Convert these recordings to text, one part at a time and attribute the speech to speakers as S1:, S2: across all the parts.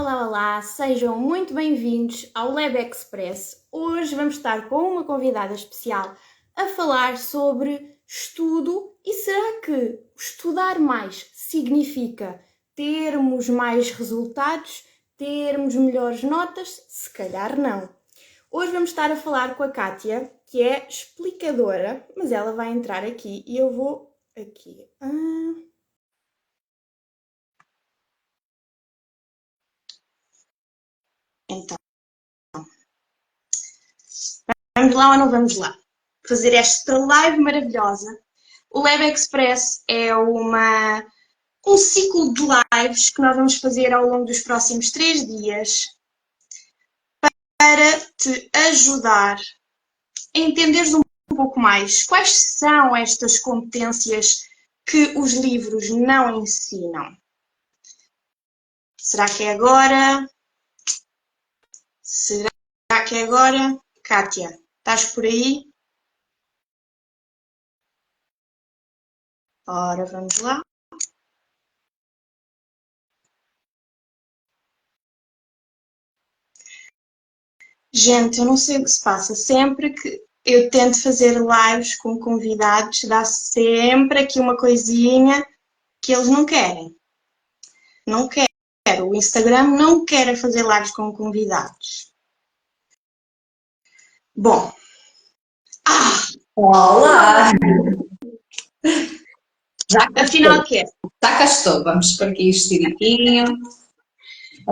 S1: Olá, sejam muito bem-vindos ao Lab Express. Hoje vamos estar com uma convidada especial a falar sobre estudo e será que estudar mais significa termos mais resultados, termos melhores notas? Se calhar não. Hoje vamos estar a falar com a Kátia, que é explicadora, mas ela vai entrar aqui e eu vou aqui. Então, vamos lá ou não vamos lá? Fazer esta live maravilhosa. O Lab Express é um ciclo de lives que nós vamos fazer ao longo dos próximos 3 dias para te ajudar a entenderes um pouco mais quais são estas competências que os livros não ensinam. Será que é agora? Será que é agora? Kátia, estás por aí? Ora, vamos lá. Gente, eu não sei o que se passa. Sempre que eu tento fazer lives com convidados, dá sempre aqui uma coisinha que eles não querem. Não quero. O Instagram não quer fazer lives com convidados. Bom.
S2: Olá!
S1: Afinal, o que é?
S2: Já cá estou, vamos por aqui vestidinho.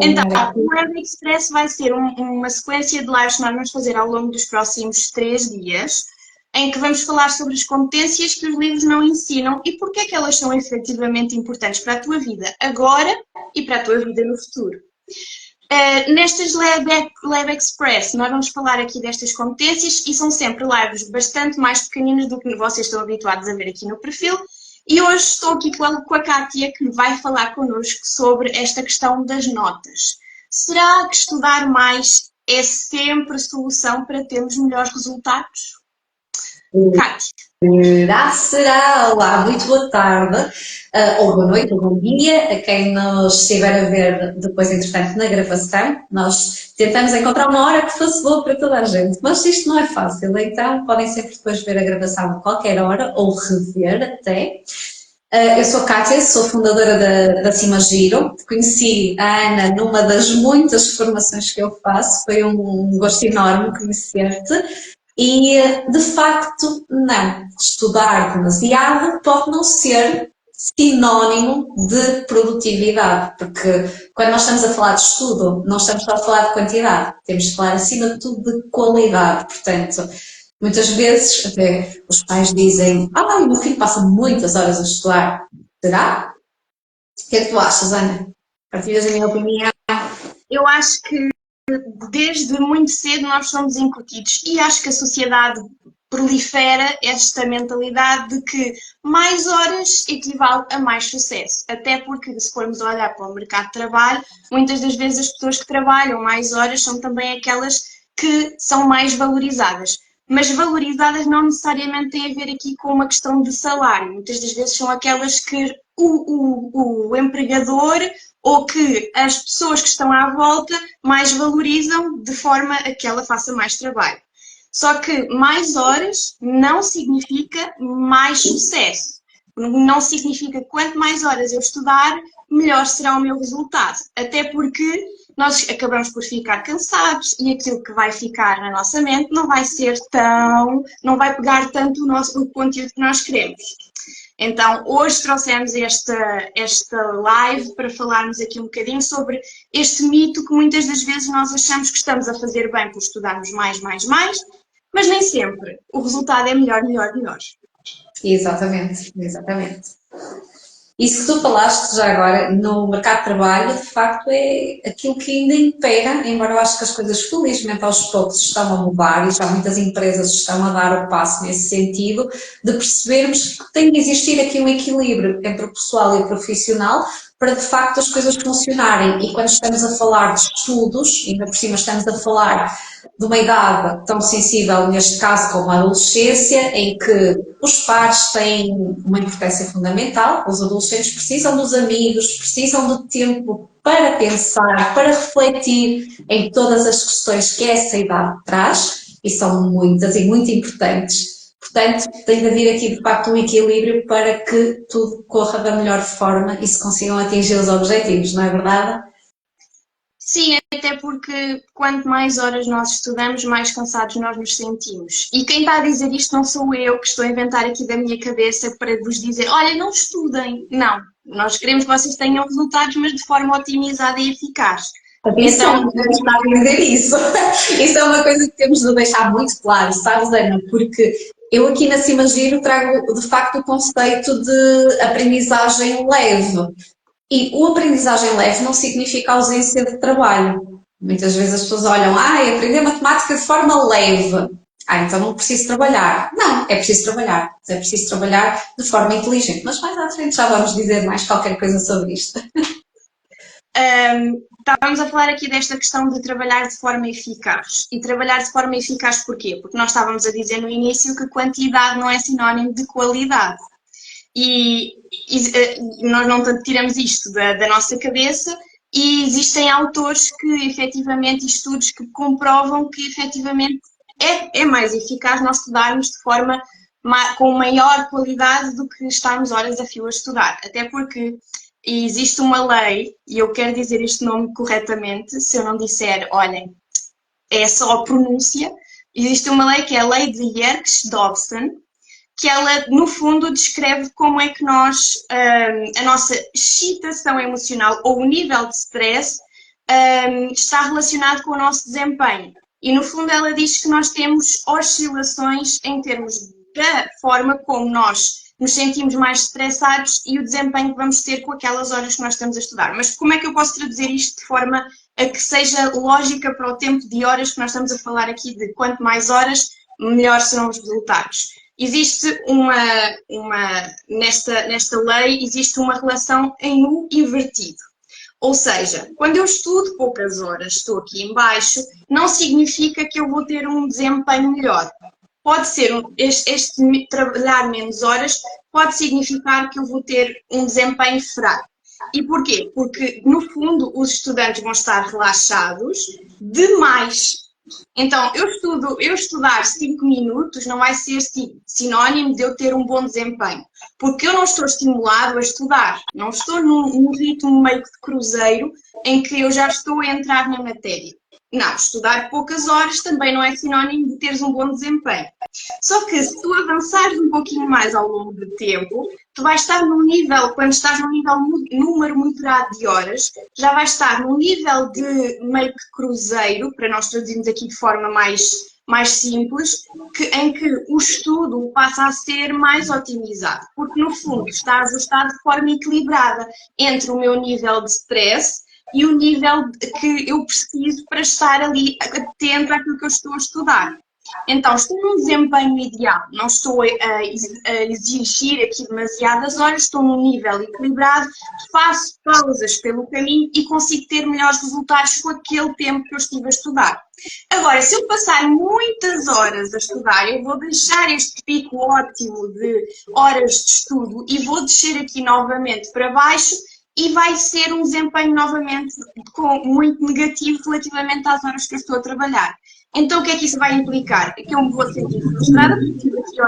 S1: Então, o Web Express vai ser uma sequência de lives que nós vamos fazer ao longo dos próximos 3 dias, em que vamos falar sobre as competências que os livros não ensinam e porque é que elas são efetivamente importantes para a tua vida agora e para a tua vida no futuro. Nestas Lab Express, nós vamos falar aqui destas competências e são sempre lives bastante mais pequeninas do que vocês estão habituados a ver aqui no perfil. E hoje estou aqui com a Kátia, que vai falar connosco sobre esta questão das notas. Será que estudar mais é sempre a solução para termos melhores resultados? Kátia.
S2: Será. Olá, muito boa tarde, ou boa noite, ou bom dia, a quem nos estiver a ver depois, entretanto, na gravação. Nós tentamos encontrar uma hora que fosse boa para toda a gente, mas isto não é fácil, então podem sempre depois ver a gravação a qualquer hora, ou rever até. Eu sou a Kátia, sou fundadora da Cima Giro. Conheci a Ana numa das muitas formações que eu faço, foi um gosto enorme conhecer-te. E, de facto, não. Estudar demasiado pode não ser sinónimo de produtividade, porque quando nós estamos a falar de estudo, não estamos só a falar de quantidade, temos de falar, acima de tudo, de qualidade. Portanto, muitas vezes até os pais dizem: o meu filho passa muitas horas a estudar. Será? O que é que tu achas, Ana? Partilhas a minha opinião?
S1: Eu acho que desde muito cedo nós somos incutidos e acho que a sociedade prolifera esta mentalidade de que mais horas equivale a mais sucesso. Até porque, se formos olhar para o mercado de trabalho, muitas das vezes as pessoas que trabalham mais horas são também aquelas que são mais valorizadas. Mas valorizadas não necessariamente têm a ver aqui com uma questão de salário. Muitas das vezes são aquelas que o empregador ou que as pessoas que estão à volta mais valorizam de forma a que ela faça mais trabalho. Só que mais horas não significa mais sucesso. Não significa que quanto mais horas eu estudar, melhor será o meu resultado. Até porque nós acabamos por ficar cansados e aquilo que vai ficar na nossa mente não vai ser não vai pegar tanto o conteúdo que nós queremos. Então, hoje trouxemos esta live para falarmos aqui um bocadinho sobre este mito que muitas das vezes nós achamos que estamos a fazer bem por estudarmos mais, mas nem sempre. O resultado é melhor.
S2: Exatamente. Isso que tu falaste já agora no mercado de trabalho, de facto, é aquilo que ainda impera, embora eu acho que as coisas felizmente aos poucos estão a mudar e já muitas empresas estão a dar o passo nesse sentido, de percebermos que tem de existir aqui um equilíbrio entre o pessoal e o profissional para de facto as coisas funcionarem. E quando estamos a falar de estudos, ainda por cima estamos a falar de uma idade tão sensível, neste caso como a adolescência, em que os pares têm uma importância fundamental, os adolescentes precisam dos amigos, precisam de tempo para pensar, para refletir em todas as questões que essa idade traz, e são muitas e muito importantes. Portanto, tem de haver aqui de facto um equilíbrio para que tudo corra da melhor forma e se consigam atingir os objetivos, não é verdade?
S1: Sim, até porque quanto mais horas nós estudamos, mais cansados nós nos sentimos. E quem está a dizer isto não sou eu, que estou a inventar aqui da minha cabeça para vos dizer, olha, não estudem. Não, nós queremos que vocês tenham resultados, mas de forma otimizada e eficaz.
S2: Atenção, não está a dizer isso. Isso é uma coisa que temos de deixar muito claro, sabes, Ana? Porque eu aqui na Cima Giro trago de facto o conceito de aprendizagem leve. E o aprendizagem leve não significa ausência de trabalho. Muitas vezes as pessoas olham, aprender matemática de forma leve. Então não preciso trabalhar. Não, é preciso trabalhar. É preciso trabalhar de forma inteligente. Mas mais à frente já vamos dizer mais qualquer coisa sobre isto.
S1: Estávamos a falar aqui desta questão de trabalhar de forma eficaz. E trabalhar de forma eficaz porquê? Porque nós estávamos a dizer no início que quantidade não é sinónimo de qualidade. E nós não tiramos isto da nossa cabeça e existem autores que efetivamente, estudos que comprovam que efetivamente é mais eficaz nós estudarmos de forma com maior qualidade do que estarmos horas a fio a estudar. Até porque existe uma lei, e eu quero dizer este nome corretamente, se eu não disser, olhem, é só a pronúncia, existe uma lei que é a lei de Yerkes-Dodson, que ela, no fundo, descreve como é que nós, a nossa excitação emocional ou o nível de stress está relacionado com o nosso desempenho. E, no fundo, ela diz que nós temos oscilações em termos da forma como nós nos sentimos mais estressados e o desempenho que vamos ter com aquelas horas que nós estamos a estudar. Mas como é que eu posso traduzir isto de forma a que seja lógica para o tempo de horas que nós estamos a falar aqui de quanto mais horas, melhor serão os resultados? Existe nesta lei, existe uma relação em U invertido. Ou seja, quando eu estudo poucas horas, estou aqui em baixo, não significa que eu vou ter um desempenho melhor. Pode ser, este trabalhar menos horas pode significar que eu vou ter um desempenho fraco. E porquê? Porque, no fundo, os estudantes vão estar relaxados demais. Então, eu estudar 5 minutos não vai ser sinónimo de eu ter um bom desempenho, porque eu não estou estimulado a estudar, não estou num ritmo meio que de cruzeiro em que eu já estou a entrar na matéria. Não, estudar poucas horas também não é sinónimo de teres um bom desempenho. Só que se tu avançares um pouquinho mais ao longo do tempo, tu vais estar num nível, quando estás num número moderado de horas, já vais estar num nível de meio que cruzeiro, para nós traduzirmos aqui de forma mais simples, em que o estudo passa a ser mais otimizado, porque no fundo está ajustado de forma equilibrada entre o meu nível de stress e o nível que eu preciso para estar ali atento àquilo que eu estou a estudar. Então, estou num desempenho ideal, não estou a exigir aqui demasiadas horas, estou num nível equilibrado, faço pausas pelo caminho e consigo ter melhores resultados com aquele tempo que eu estive a estudar. Agora, se eu passar muitas horas a estudar, eu vou deixar este pico ótimo de horas de estudo e vou descer aqui novamente para baixo e vai ser um desempenho novamente muito negativo relativamente às horas que eu estou a trabalhar. Então, o que é que isso vai implicar? É que eu me vou sentir frustrada, porque estive aqui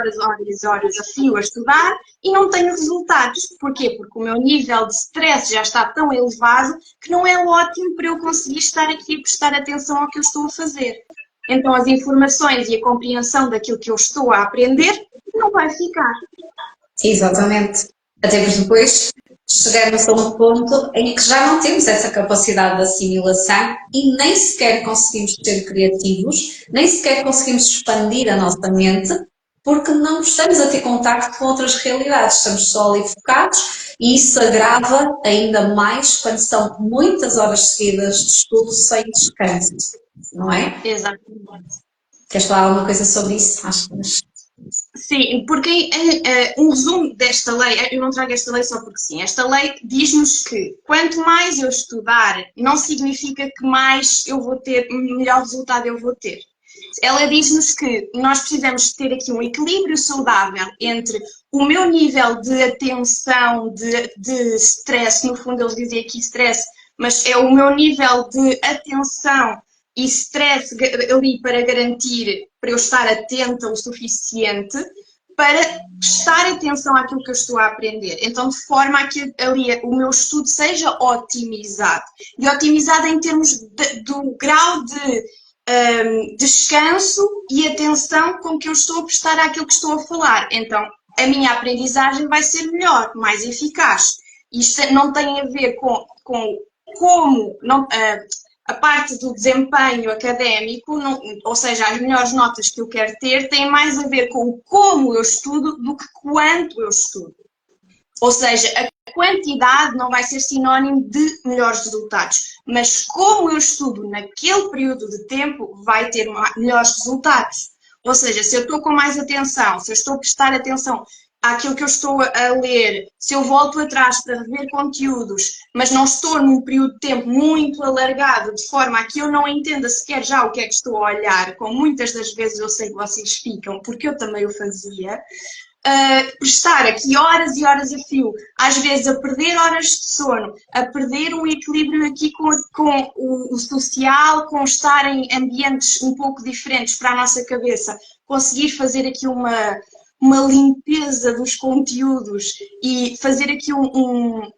S1: horas a fio a estudar e não tenho resultados. Porquê? Porque o meu nível de stress já está tão elevado que não é ótimo para eu conseguir estar aqui a prestar atenção ao que eu estou a fazer. Então, as informações e a compreensão daquilo que eu estou a aprender não vai ficar.
S2: Exatamente. Até porque depois chegamos a um ponto em que já não temos essa capacidade de assimilação e nem sequer conseguimos ser criativos, nem sequer conseguimos expandir a nossa mente, porque não estamos a ter contacto com outras realidades, estamos só ali focados e isso agrava ainda mais quando são muitas horas seguidas de estudo sem descanso, não é?
S1: Exatamente.
S2: Queres falar alguma coisa sobre isso? Acho que...
S1: Sim, porque um resumo desta lei, eu não trago esta lei só porque sim, esta lei diz-nos que quanto mais eu estudar, não significa que mais eu vou ter, melhor resultado eu vou ter. Ela diz-nos que nós precisamos ter aqui um equilíbrio saudável entre o meu nível de atenção, de stress, no fundo eles dizem aqui stress, mas é o meu nível de atenção e stress ali para garantir, para eu estar atenta o suficiente para prestar atenção àquilo que eu estou a aprender. Então, de forma a que ali o meu estudo seja otimizado. E otimizado em termos do grau de descanso e atenção com que eu estou a prestar àquilo que estou a falar. Então, a minha aprendizagem vai ser melhor, mais eficaz. Isto não tem a ver com como não, a parte do desempenho académico, não, ou seja, as melhores notas que eu quero ter, tem mais a ver com como eu estudo do que quanto eu estudo. Ou seja, a quantidade não vai ser sinónimo de melhores resultados, mas como eu estudo naquele período de tempo, vai ter melhores resultados. Ou seja, se eu estou com mais atenção, se eu estou a prestar atenção àquilo que eu estou a ler, se eu volto atrás para rever conteúdos, mas não estou num período de tempo muito alargado, de forma a que eu não entenda sequer já o que é que estou a olhar, como muitas das vezes eu sei que vocês ficam, porque eu também o fazia, prestar aqui horas e horas a fio, às vezes a perder horas de sono, a perder o equilíbrio aqui com o social, com estar em ambientes um pouco diferentes para a nossa cabeça, conseguir fazer aqui uma limpeza dos conteúdos e fazer aqui uma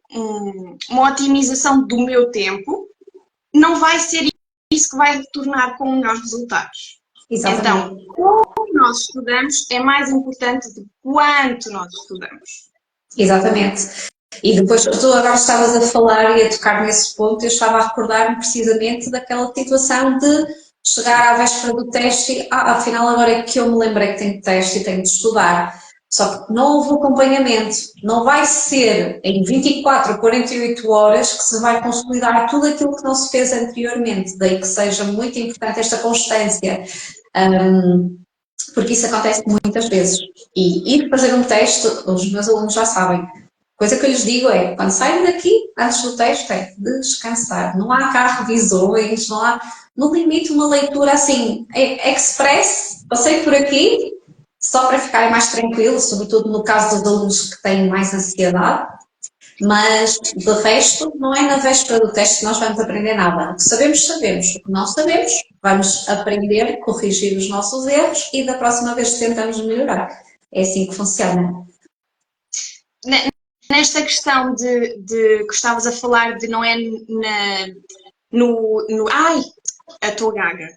S1: otimização do meu tempo, não vai ser isso que vai retornar com melhores resultados.
S2: Exatamente.
S1: Então, como nós estudamos é mais importante do quanto nós estudamos.
S2: Exatamente. E depois, tu agora estavas a falar e a tocar nesse ponto, eu estava a recordar-me precisamente daquela situação de chegar à véspera do teste e, afinal agora é que eu me lembrei que tenho teste e tenho de estudar. Só que não houve acompanhamento. Não vai ser em 24 ou 48 horas que se vai consolidar tudo aquilo que não se fez anteriormente. Daí que seja muito importante esta constância. Porque isso acontece muitas vezes. E ir fazer um teste, os meus alunos já sabem. Coisa que eu lhes digo é, quando saem daqui, antes do teste, é descansar. Não há cá revisões, não há, no limite, uma leitura assim, express, passei por aqui, só para ficarem mais tranquilos, sobretudo no caso dos alunos que têm mais ansiedade, mas de resto, não é na véspera do teste que nós vamos aprender nada. O que sabemos, sabemos. O que não sabemos, vamos aprender, corrigir os nossos erros e da próxima vez tentamos melhorar. É assim que funciona.
S1: Nesta questão de que estavas a falar de não é ai, a tua gaga.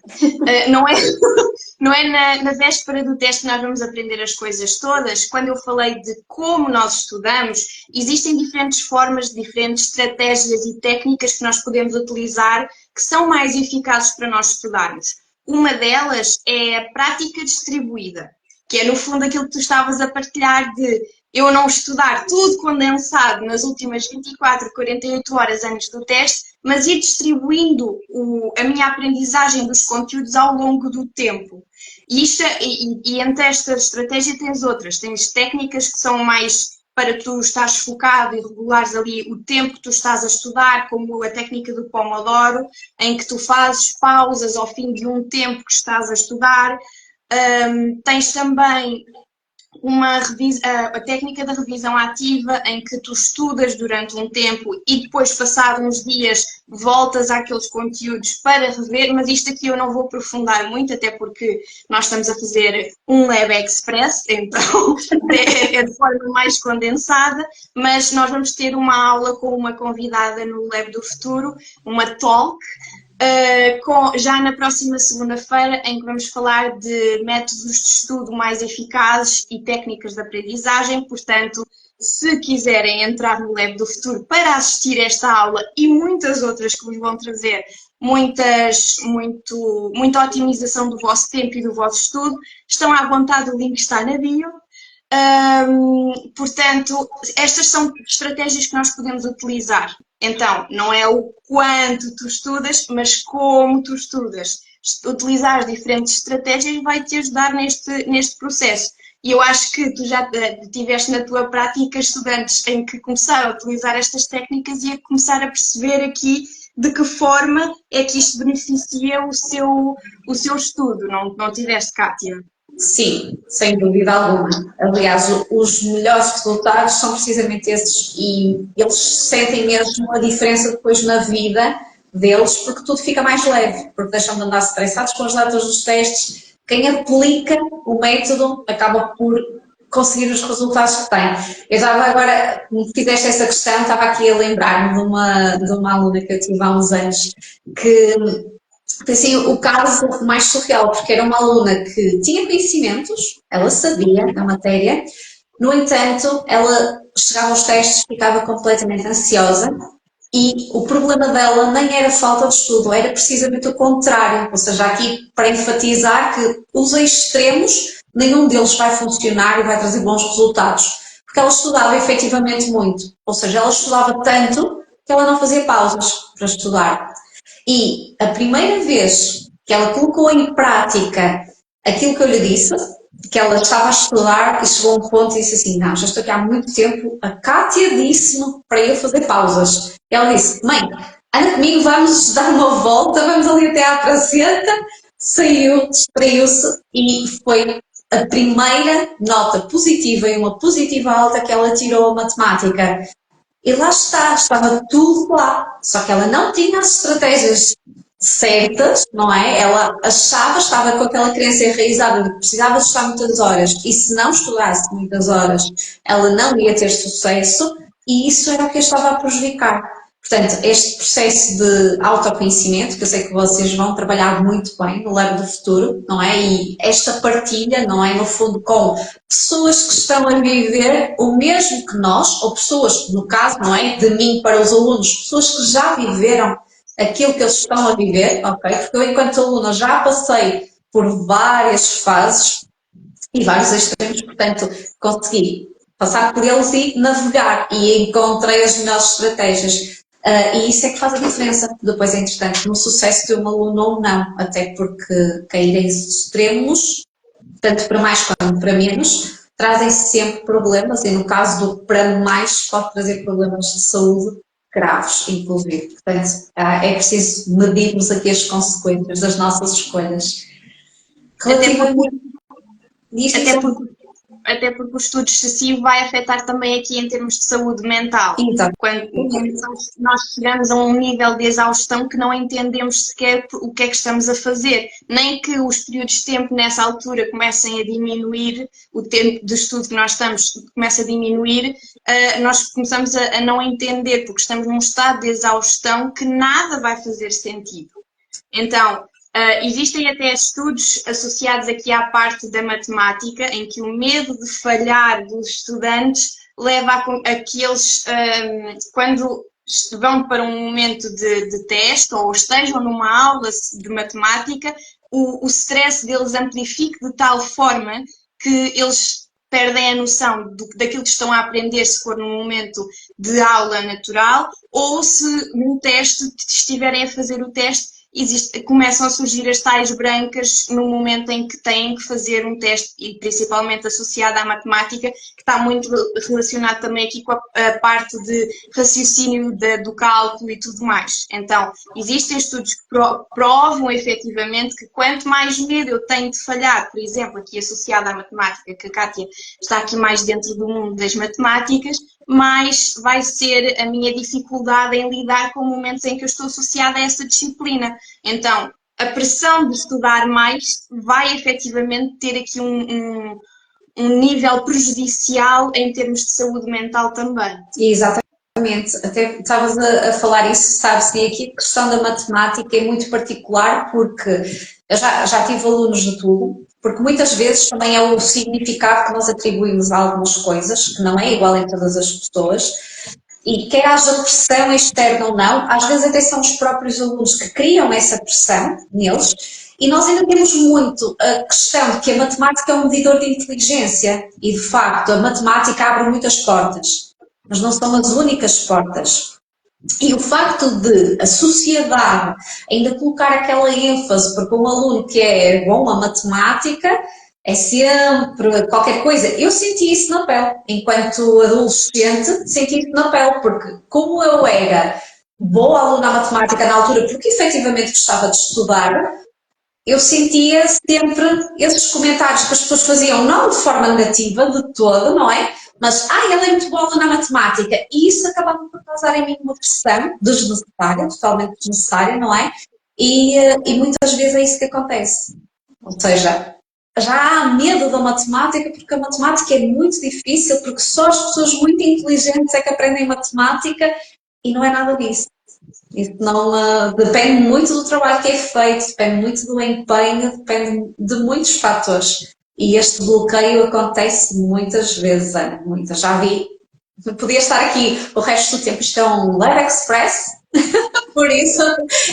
S1: Não é na véspera do teste que nós vamos aprender as coisas todas. Quando eu falei de como nós estudamos, existem diferentes formas, diferentes estratégias e técnicas que nós podemos utilizar que são mais eficazes para nós estudarmos. Uma delas é a prática distribuída, que é no fundo aquilo que tu estavas a partilhar de eu não estudar tudo condensado nas últimas 24, 48 horas antes do teste, mas ir distribuindo a minha aprendizagem dos conteúdos ao longo do tempo. E entre esta estratégia tens outras, tens técnicas que são mais para tu estares focado e regulares ali o tempo que tu estás a estudar, como a técnica do Pomodoro, em que tu fazes pausas ao fim de um tempo que estás a estudar. Tens também a técnica da revisão ativa, em que tu estudas durante um tempo e depois, passado uns dias, voltas àqueles conteúdos para rever, mas isto aqui eu não vou aprofundar muito, até porque nós estamos a fazer um Lab Express, então é de forma mais condensada, mas nós vamos ter uma aula com uma convidada no Lab do Futuro, uma talk, já na próxima segunda-feira, em que vamos falar de métodos de estudo mais eficazes e técnicas de aprendizagem. Portanto, se quiserem entrar no Lab do Futuro para assistir a esta aula e muitas outras que vos vão trazer muita otimização do vosso tempo e do vosso estudo, estão à vontade, o link está na bio. Portanto, estas são estratégias que nós podemos utilizar. Então, não é o quanto tu estudas, mas como tu estudas. Utilizar as diferentes estratégias vai te ajudar neste processo. E eu acho que tu já tiveste na tua prática estudantes em que começaram a utilizar estas técnicas e a começar a perceber aqui de que forma é que isto beneficia o seu estudo. Não tiveste, Kátia?
S2: Sim, sem dúvida alguma. Aliás, os melhores resultados são precisamente esses e eles sentem mesmo a diferença depois na vida deles, porque tudo fica mais leve, porque deixam de andar estressados com as datas dos testes. Quem aplica o método acaba por conseguir os resultados que tem. Eu estava agora, me fizeste essa questão, estava aqui a lembrar-me de uma aluna que eu tive há uns anos que foi assim o caso mais surreal, porque era uma aluna que tinha conhecimentos, ela sabia da matéria, no entanto, ela chegava aos testes, ficava completamente ansiosa e o problema dela nem era falta de estudo, era precisamente o contrário. Ou seja, aqui para enfatizar que os extremos, nenhum deles vai funcionar e vai trazer bons resultados, porque ela estudava efetivamente muito, ou seja, ela estudava tanto que ela não fazia pausas para estudar. E a primeira vez que ela colocou em prática aquilo que eu lhe disse, que ela estava a estudar e chegou a um ponto e disse assim, não, já estou aqui há muito tempo, a Kátia disse-me para eu fazer pausas. E ela disse, mãe, anda comigo, vamos dar uma volta, vamos ali até à praceta. Saiu, distraiu-se e foi a primeira nota positiva e uma positiva alta que ela tirou a matemática. E lá está, estava tudo lá, só que ela não tinha as estratégias certas, não é? Ela achava, estava com aquela crença enraizada de que precisava de estudar muitas horas e se não estudasse muitas horas ela não ia ter sucesso e isso era o que a estava a prejudicar. Portanto, este processo de autoconhecimento, que eu sei que vocês vão trabalhar muito bem no Lab do Futuro, não é? E esta partilha, não é? No fundo, com pessoas que estão a viver o mesmo que nós, ou pessoas, no caso, não é? De mim para os alunos, pessoas que já viveram aquilo que eles estão a viver, ok? Porque eu, enquanto aluna, já passei por várias fases e vários extremos, portanto, consegui passar por eles e navegar e encontrei as melhores estratégias. E isso é que faz a diferença depois, entretanto, no sucesso de um aluno ou não, até porque cair em extremos, tanto para mais quanto para menos, trazem sempre problemas e no caso do para mais pode trazer problemas de saúde graves, inclusive. Portanto, é preciso medirmos aqui as consequências das nossas escolhas. Relativamente...
S1: Até porque o estudo excessivo vai afetar também aqui em termos de saúde mental.
S2: Então,
S1: Quando nós chegamos a um nível de exaustão que não entendemos sequer o que é que estamos a fazer, nem que os períodos de tempo nessa altura comecem a diminuir, o tempo de estudo que nós estamos começa a diminuir, nós começamos a não entender, porque estamos num estado de exaustão que nada vai fazer sentido. Então, existem até estudos associados aqui à parte da matemática, em que o medo de falhar dos estudantes leva a que eles, quando vão para um momento de teste ou estejam numa aula de matemática, o stress deles amplifique de tal forma que eles perdem a noção daquilo que estão a aprender, se for num momento de aula natural, ou se no teste estiverem a fazer o teste, começam a surgir as tais brancas no momento em que têm que fazer um teste, e principalmente associado à matemática, que está muito relacionado também aqui com a parte de raciocínio do cálculo e tudo mais. Então, existem estudos que provam efetivamente que quanto mais medo eu tenho de falhar, por exemplo, aqui associado à matemática, que a Kátia está aqui mais dentro do mundo das matemáticas, mais vai ser a minha dificuldade em lidar com momentos em que eu estou associada a essa disciplina. Então, a pressão de estudar mais vai efetivamente ter aqui um nível prejudicial em termos de saúde mental também.
S2: Exatamente, até estavas a falar isso, sabe-se, e aqui a questão da matemática é muito particular porque eu já tive alunos de tudo, porque muitas vezes também é o significado que nós atribuímos a algumas coisas, que não é igual em todas as pessoas, e quer haja pressão externa ou não, às vezes até são os próprios alunos que criam essa pressão neles, e nós ainda temos muito a questão de que a matemática é um medidor de inteligência, e de facto a matemática abre muitas portas, mas não são as únicas portas. E o facto de a sociedade ainda colocar aquela ênfase, porque um aluno que é bom a matemática é sempre qualquer coisa. Eu senti isso na pele, enquanto adolescente senti isso na pele, porque como eu era boa aluna a matemática na altura, porque efetivamente gostava de estudar, eu sentia sempre esses comentários que as pessoas faziam, não de forma negativa, de todo, não é? Mas, ela é muito boa na matemática. E isso acabava por causar em mim uma pressão desnecessária, totalmente desnecessária, não é? E muitas vezes é isso que acontece. Ou seja, já há medo da matemática porque a matemática é muito difícil, porque só as pessoas muito inteligentes é que aprendem matemática e não é nada disso. Isso não, depende muito do trabalho que é feito, depende muito do empenho, depende de muitos fatores. E este bloqueio acontece muitas vezes, Ana, muitas. Já vi, podia estar aqui o resto do tempo, isto é um leve express, por isso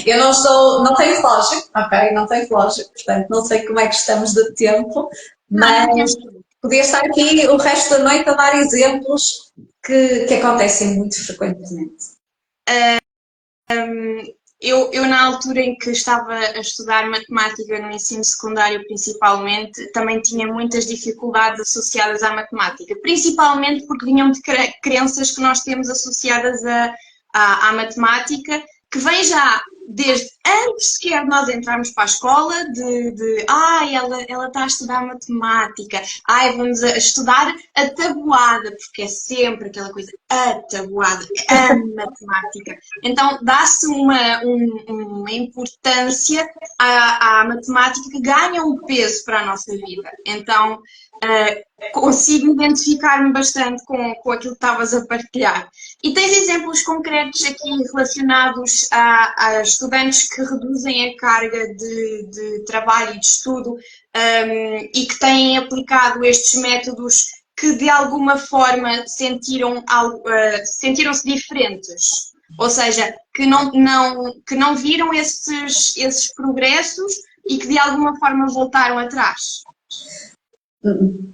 S2: eu não tenho relógio, ok? Não tenho relógio, portanto não sei como é que estamos de tempo, mas podia estar aqui o resto da noite a dar exemplos que acontecem muito frequentemente.
S1: Eu, na altura em que estava a estudar matemática no ensino secundário, principalmente, também tinha muitas dificuldades associadas à matemática, principalmente porque vinham de crenças que nós temos associadas à matemática, que vem já desde antes sequer de nós entrarmos para a escola, ela está a estudar matemática, vamos a estudar a tabuada, porque é sempre aquela coisa, a tabuada, a matemática. Então dá-se uma importância à matemática que ganha um peso para a nossa vida. Então consigo identificar-me bastante com aquilo que estavas a partilhar. E tens exemplos concretos aqui relacionados a estudantes que reduzem a carga de trabalho e de estudo e que têm aplicado estes métodos que de alguma forma sentiram-se diferentes? Ou seja, que não viram esses progressos e que de alguma forma voltaram atrás?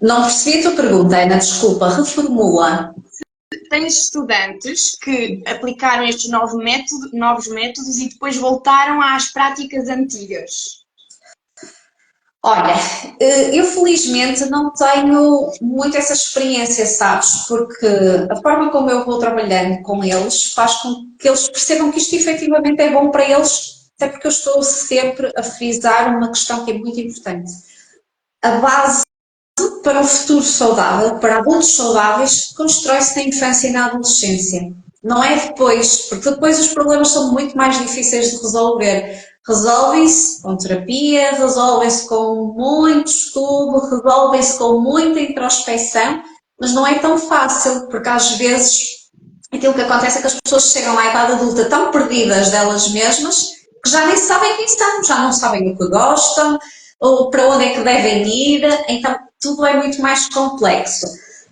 S2: Não percebi a tua pergunta, Ana, desculpa, reformula.
S1: Tens estudantes que aplicaram estes novos métodos e depois voltaram às práticas antigas.
S2: Olha, eu felizmente não tenho muito essa experiência, sabes? Porque a forma como eu vou trabalhando com eles faz com que eles percebam que isto efetivamente é bom para eles, até porque eu estou sempre a frisar uma questão que é muito importante. A base para um futuro saudável, para adultos saudáveis, constrói-se na infância e na adolescência. Não é depois, porque depois os problemas são muito mais difíceis de resolver. Resolvem-se com terapia, resolvem-se com muito estudo, resolvem-se com muita introspecção, mas não é tão fácil, porque às vezes aquilo que acontece é que as pessoas chegam à idade adulta tão perdidas delas mesmas que já nem sabem quem são, já não sabem o que gostam, ou para onde é que devem ir, então tudo é muito mais complexo.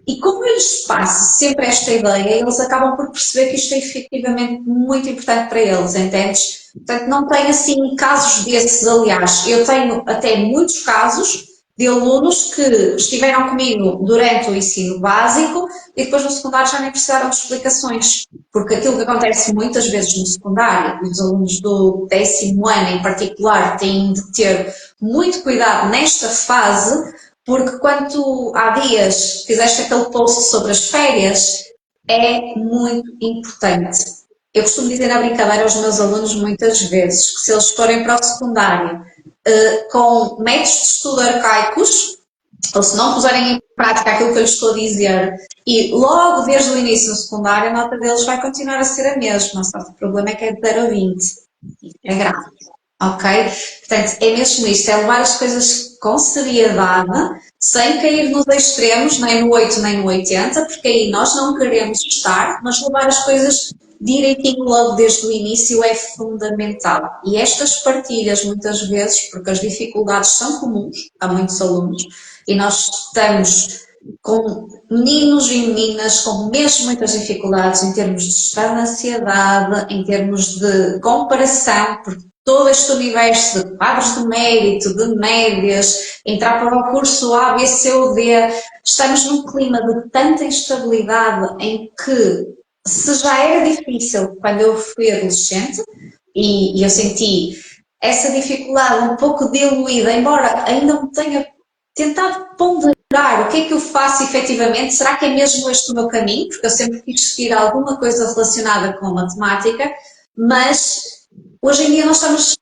S2: E como eu lhes passo sempre esta ideia, eles acabam por perceber que isto é efetivamente muito importante para eles, entendes? Portanto, não tenho assim casos desses, aliás, eu tenho até muitos casos de alunos que estiveram comigo durante o ensino básico e depois no secundário já nem precisaram de explicações, porque aquilo que acontece muitas vezes no secundário, e os alunos do 10º ano em particular têm de ter muito cuidado nesta fase, porque quando tu, há dias, fizeste aquele post sobre as férias, é muito importante. Eu costumo dizer na brincadeira aos meus alunos muitas vezes que se eles forem para o secundário com métodos de estudo arcaicos, ou se não puserem em prática aquilo que eu lhes estou a dizer, e logo desde o início do secundário a nota deles vai continuar a ser a mesma, só que o problema é que é de 0 a 20. É grave. Ok? Portanto, é mesmo isto, é levar as coisas com seriedade, sem cair nos extremos, nem no 8 nem no 80, porque aí nós não queremos estar, mas levar as coisas direitinho logo desde o início é fundamental. E estas partilhas, muitas vezes, porque as dificuldades são comuns a muitos alunos, e nós estamos com meninos e meninas com mesmo muitas dificuldades em termos de estar na ansiedade, em termos de comparação, porque todo este universo de quadros de mérito, de médias, entrar para o curso A, B, C ou D, estamos num clima de tanta instabilidade em que, se já era difícil quando eu fui adolescente, e eu senti essa dificuldade um pouco diluída, embora ainda me tenha tentado ponderar o que é que eu faço efetivamente, será que é mesmo este o meu caminho? Porque eu sempre quis seguir alguma coisa relacionada com a matemática, mas hoje em dia nós estamos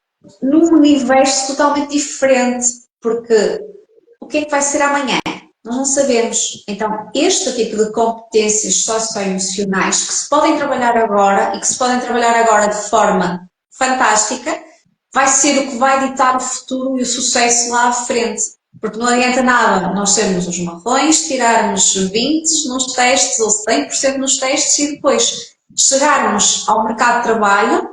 S2: num universo totalmente diferente, porque o que é que vai ser amanhã? Nós não sabemos. Então, este tipo de competências socioemocionais que se podem trabalhar agora e que se podem trabalhar agora de forma fantástica, vai ser o que vai ditar o futuro e o sucesso lá à frente. Porque não adianta nada nós sermos os marrões, tirarmos 20 nos testes ou 100% nos testes e depois chegarmos ao mercado de trabalho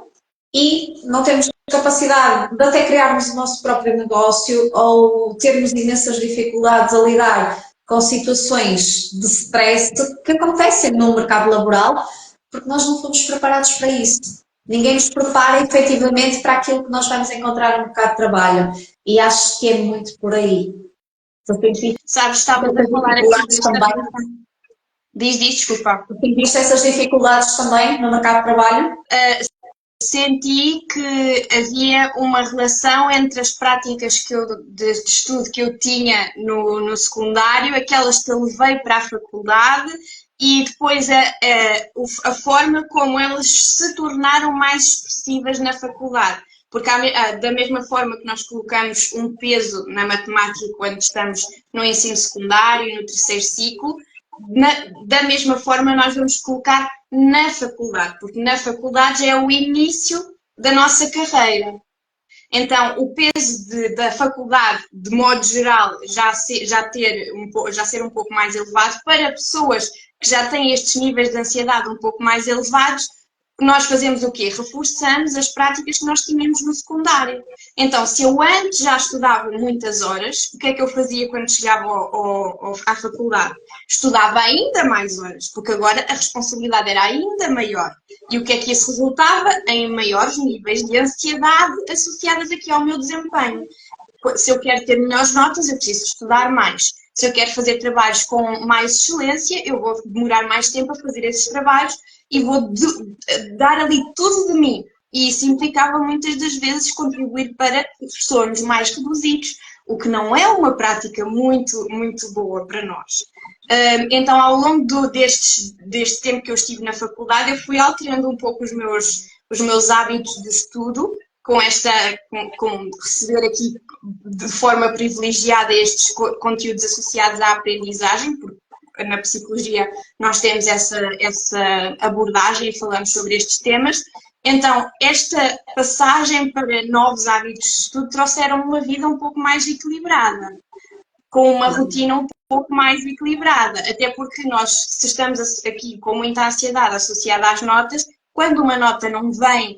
S2: e não temos capacidade de até criarmos o nosso próprio negócio ou termos imensas dificuldades a lidar com situações de stress que acontecem no mercado laboral, porque nós não fomos preparados para isso. Ninguém nos prepara efetivamente para aquilo que nós vamos encontrar no mercado de trabalho. E acho que é muito por aí. Tu sentiste
S1: Sabes, estavas a
S2: essas
S1: falar aqui
S2: dificuldades
S1: desta.
S2: também?
S1: Diz, desculpa.
S2: Tu sentiste essas dificuldades também no mercado de trabalho?
S1: Senti que havia uma relação entre as práticas de estudo que eu tinha no secundário, aquelas que eu levei para a faculdade e depois a forma como elas se tornaram mais expressivas na faculdade. Porque da mesma forma que nós colocamos um peso na matemática quando estamos no ensino secundário, no terceiro ciclo, da mesma forma nós vamos colocar na faculdade, porque na faculdade já é o início da nossa carreira. Então, o peso da faculdade, de modo geral, já ser um pouco mais elevado para pessoas que já têm estes níveis de ansiedade um pouco mais elevados, nós fazemos o quê? Reforçamos as práticas que nós tínhamos no secundário. Então, se eu antes já estudava muitas horas, o que é que eu fazia quando chegava à faculdade? Estudava ainda mais horas, porque agora a responsabilidade era ainda maior. E o que é que isso resultava? Em maiores níveis de ansiedade associadas aqui ao meu desempenho. Se eu quero ter melhores notas, eu preciso estudar mais. Se eu quero fazer trabalhos com mais excelência, eu vou demorar mais tempo a fazer esses trabalhos e vou dar ali tudo de mim. E isso implicava muitas das vezes contribuir para sonhos mais reduzidos, o que não é uma prática muito, muito boa para nós. Então, ao longo deste tempo que eu estive na faculdade, eu fui alterando um pouco os meus hábitos de estudo, com receber aqui de forma privilegiada estes conteúdos associados à aprendizagem, porque na psicologia nós temos essa abordagem e falamos sobre estes temas. Então, esta passagem para novos hábitos de estudo trouxeram uma vida um pouco mais equilibrada, com uma rotina um pouco mais equilibrada, até porque nós, se estamos aqui com muita ansiedade associada às notas, quando uma nota não vem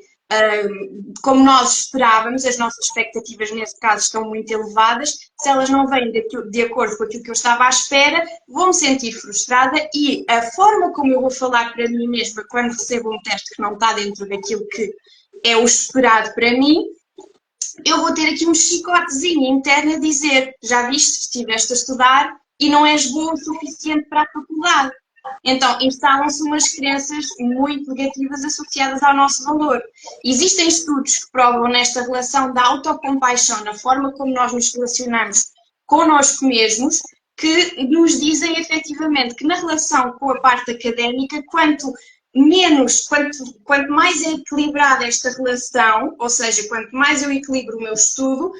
S1: como nós esperávamos, as nossas expectativas nesse caso estão muito elevadas, se elas não vêm de acordo com aquilo que eu estava à espera, vou-me sentir frustrada e a forma como eu vou falar para mim mesma quando recebo um teste que não está dentro daquilo que é o esperado para mim, eu vou ter aqui um chicotezinho interno a dizer, já viste, estiveste a estudar e não és boa o suficiente para a faculdade. Então, instalam-se umas crenças muito negativas associadas ao nosso valor. Existem estudos que provam nesta relação da autocompaixão, na forma como nós nos relacionamos connosco mesmos, que nos dizem efetivamente que na relação com a parte académica, quanto mais é equilibrada esta relação, ou seja, quanto mais eu equilibro o meu estudo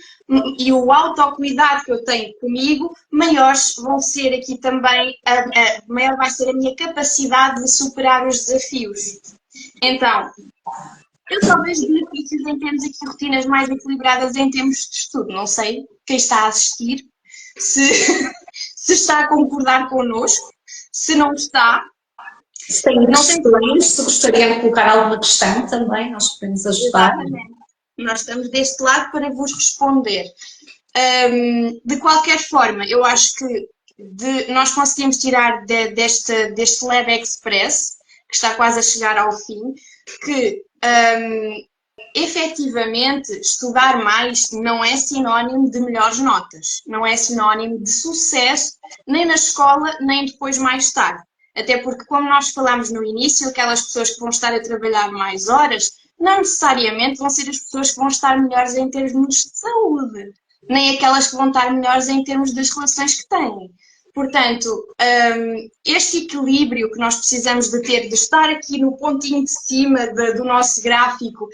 S1: e o autocuidado que eu tenho comigo, maiores vão ser aqui também, maior vai ser a minha capacidade de superar os desafios. Então, eu só vejo benefícios em termos aqui rotinas mais equilibradas em termos de estudo. Não sei quem está a assistir, se está a concordar connosco, se não está.
S2: Se tem questões, se gostaria de colocar alguma questão também, nós podemos ajudar.
S1: Exatamente. Nós estamos deste lado para vos responder. De qualquer forma, eu acho que nós conseguimos tirar deste Lab Express, que está quase a chegar ao fim, que efetivamente estudar mais não é sinónimo de melhores notas, não é sinónimo de sucesso, nem na escola, nem depois mais tarde. Até porque, como nós falámos no início, aquelas pessoas que vão estar a trabalhar mais horas, não necessariamente vão ser as pessoas que vão estar melhores em termos de saúde, nem aquelas que vão estar melhores em termos das relações que têm. Portanto, este equilíbrio que nós precisamos de ter, de estar aqui no pontinho de cima do nosso gráfico,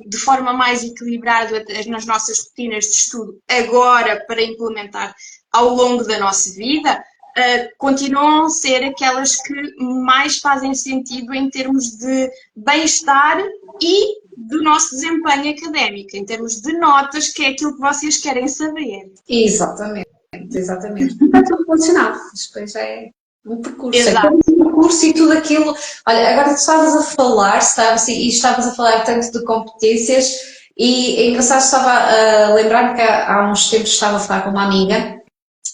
S1: de forma mais equilibrada nas nossas rotinas de estudo, agora para implementar ao longo da nossa vida, continuam a ser aquelas que mais fazem sentido em termos de bem-estar e do nosso desempenho académico, em termos de notas, que é aquilo que vocês querem saber.
S2: Exatamente, exatamente. Está tudo relacionado, depois é um percurso.
S1: Exato.
S2: É um percurso e tudo aquilo. Olha, agora tu estavas a falar, sabes, e estavas a falar tanto de competências, e é engraçado, estava a lembrar-me que há uns tempos estava a falar com uma amiga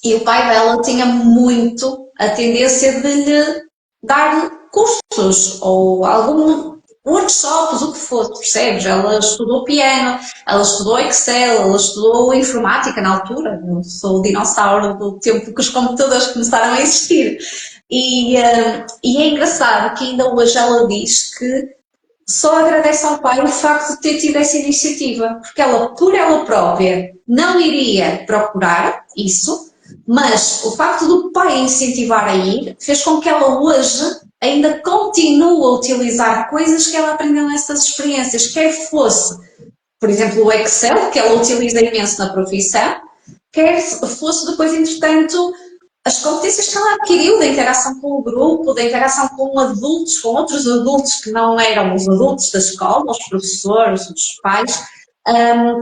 S2: e o pai dela tinha muito a tendência de lhe dar cursos ou algum workshops, o que fosse, percebes? Ela estudou piano, ela estudou Excel, ela estudou informática na altura, eu sou o dinossauro do tempo que os computadores começaram a existir. E é engraçado que ainda hoje ela diz que só agradece ao pai o facto de ter tido essa iniciativa, porque ela, por ela própria, não iria procurar isso, mas o facto do pai incentivar a ir fez com que ela hoje ainda continue a utilizar coisas que ela aprendeu nessas experiências, quer fosse, por exemplo, o Excel, que ela utiliza imenso na profissão, quer fosse depois, entretanto, as competências que ela adquiriu da interação com o grupo, da interação com adultos, com outros adultos que não eram os adultos da escola, os professores, os pais.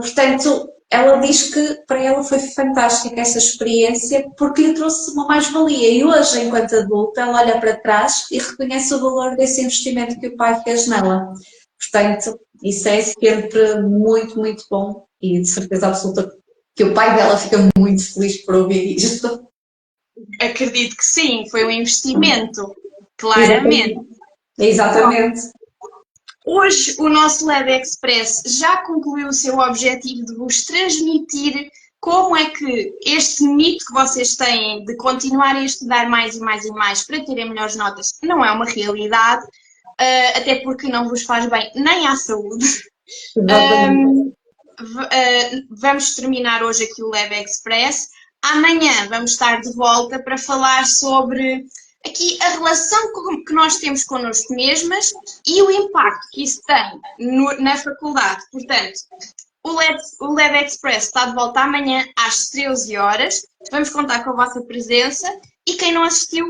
S2: Portanto, ela diz que para ela foi fantástica essa experiência porque lhe trouxe uma mais-valia e hoje, enquanto adulta, ela olha para trás e reconhece o valor desse investimento que o pai fez nela. Portanto, isso é sempre muito, muito bom e de certeza absoluta que o pai dela fica muito feliz por ouvir isto.
S1: Acredito que sim, foi um investimento, claramente.
S2: Exatamente.
S1: Hoje o nosso Lab Express já concluiu o seu objetivo de vos transmitir como é que este mito que vocês têm de continuarem a estudar mais e mais e mais para terem melhores notas não é uma realidade, até porque não vos faz bem nem à saúde. Vamos terminar hoje aqui o Lab Express. Amanhã vamos estar de volta para falar sobre aqui a relação que nós temos connosco mesmas e o impacto que isso tem na faculdade. Portanto, o Lab Express está de volta amanhã às 13 horas. Vamos contar com a vossa presença e quem não assistiu,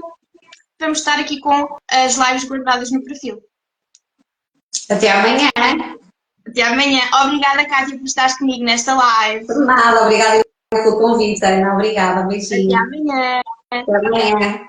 S1: vamos estar aqui com as lives guardadas no perfil.
S2: Até amanhã.
S1: Até amanhã. Obrigada, Cátia, por estares comigo nesta live.
S2: Por nada, obrigada pelo convite, Ana. Obrigada, beijinho.
S1: Até amanhã.
S2: Até amanhã.